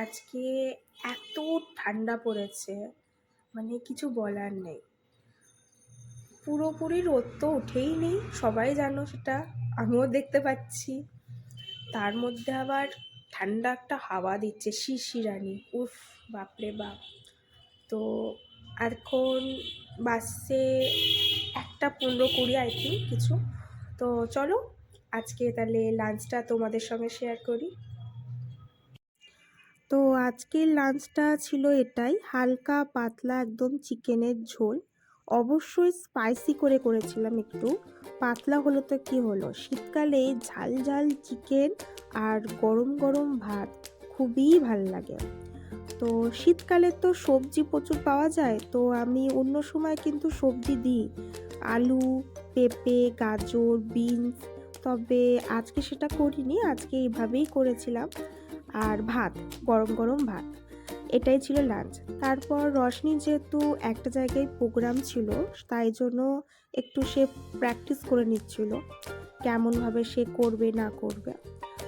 আজকে এত ঠান্ডা পড়েছে, মানে কিছু বলার নেই। পুরোপুরি রোদ তো ওঠেই নেই, সবাই জানো সেটা, আমিও দেখতে পাচ্ছি। তার মধ্যে আবার ঠান্ডা একটা হাওয়া দিচ্ছে, শিরশিরানি, উফ বাপরে বাপ। তো এখন বাসে 1:15-20 আই থিঙ্ক কিছু। তো চলো আজকে তাহলে লাঞ্চটা তোমাদের সঙ্গে শেয়ার করি। তো আজকের লাঞ্চটা ছিল এটাই, হালকা পাতলা একদম চিকেনের ঝোল। অবশ্যই স্পাইসি করে করেছিলাম, একটু পাতলা হলো তো কি হলো, শীতকালে ঝাল ঝাল চিকেন আর গরম গরম ভাত খুবই ভাল লাগে। তো শীতকালে তো সবজি প্রচুর পাওয়া যায়, তো আমি অন্য সময় কিন্তু সবজি দিই, আলু, পেঁপে, গাজর, বিনস। তবে আজকে সেটা করিনি, আজকে এইভাবেই করেছিলাম। আর ভাত, গরম গরম ভাত, এটাই ছিল লাঞ্চ। তারপর রশনি যেহেতু একটা জায়গায় প্রোগ্রাম ছিল, তাই জন্য একটু সে প্র্যাকটিস করে নিচ্ছিল কেমনভাবে সে করবে না করবে।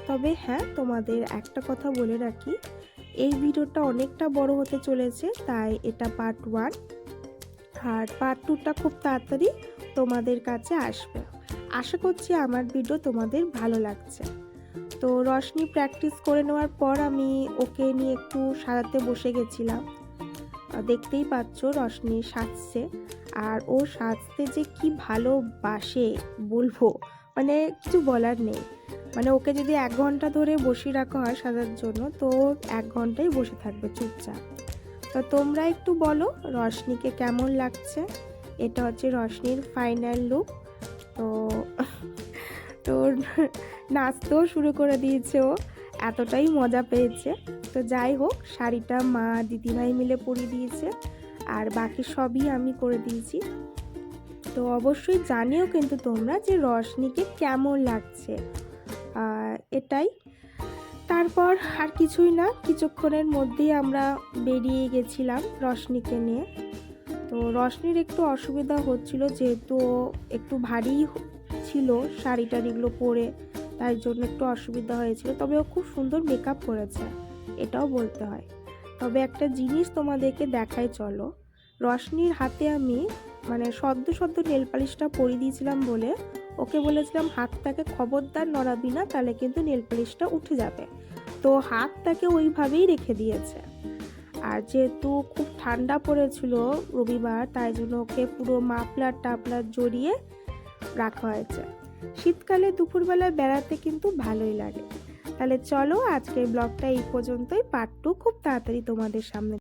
তবে হ্যাঁ, তোমাদের একটা কথা বলে রাখি, এই ভিডিওটা অনেকটা বড় হতে চলেছে, তাই এটা পার্ট 1, আর পার্ট 2টা খুব তাড়াতাড়ি তোমাদের কাছে আসবে। আশা করছি আমার ভিডিও তোমাদের ভালো লাগছে। তো রশনি প্র্যাকটিস করে নেওয়ার পর আমি ওকে নিয়ে একটু সাজাতে বসে গেছিলাম। দেখতেই পাচ্ছ রশনি সাজছে, আর ও সাজতে যে কি ভালোবাসে বলবো, মানে কিছু বলার নেই। মানে ওকে যদি 1 ঘন্টা ধরে বসিয়ে রাখা হয় সাজার জন্য, তো 1 ঘন্টাই বসে থাকবে চুপচাপ। তো তোমরা একটু বলো রশনিকে কেমন লাগছে। এটা হচ্ছে রশনির ফাইনাল লুক। তো তো নাচতেও শুরু করে দিয়েছে ও, এতটাই মজা পেয়েছে। তো যাই হোক, শাড়িটা মা দিদিভাই মিলে পরিয়ে দিয়েছে, আর বাকি সবই আমি করে দিয়েছি। তো অবশ্যই জানিও কিন্তু তোমরা যে রশনিকে কেমন লাগছে। এটাই। তারপর আর কিছুই না, কিছুক্ষণের মধ্যেই আমরা বেরিয়ে গেছিলাম রশনিকে নিয়ে। তো রশনির একটু অসুবিধা হচ্ছিল, যেহেতু একটু ভারী ছিল শাড়ি টাড়িগুলো পরে, তাই জন্য একটু অসুবিধা হয়েছিল। তবে ও খুব সুন্দর মেকআপ করেছে, এটাও বলতে হয়। তবে একটা জিনিস তোমাদেরকে দেখাই, চলো। রশনির হাতে আমি মানে সদ্য নেল পালিশটা পরিয়ে দিয়েছিলাম বলে ওকে বলেছিলাম হাতটাকে খবরদার নড়াবি না, তাহলে কিন্তু নেল পালিশটা উঠে যাবে। তো হাতটাকে ওইভাবেই রেখে দিয়েছে। আর যেহেতু খুব ঠান্ডা পড়েছিল রবিবার, তাই জন্য ওকে পুরো মাফলার টাফলার জড়িয়ে রাখা হয়েছে। শীতকালে দুপুরবেলা বেড়াতে কিন্তু ভালোই লাগে। তাহলে চলো আজকের ব্লগটা এই পর্যন্তই, পার্ট 2 খুব তাড়াতাড়ি তোমাদের সামনে।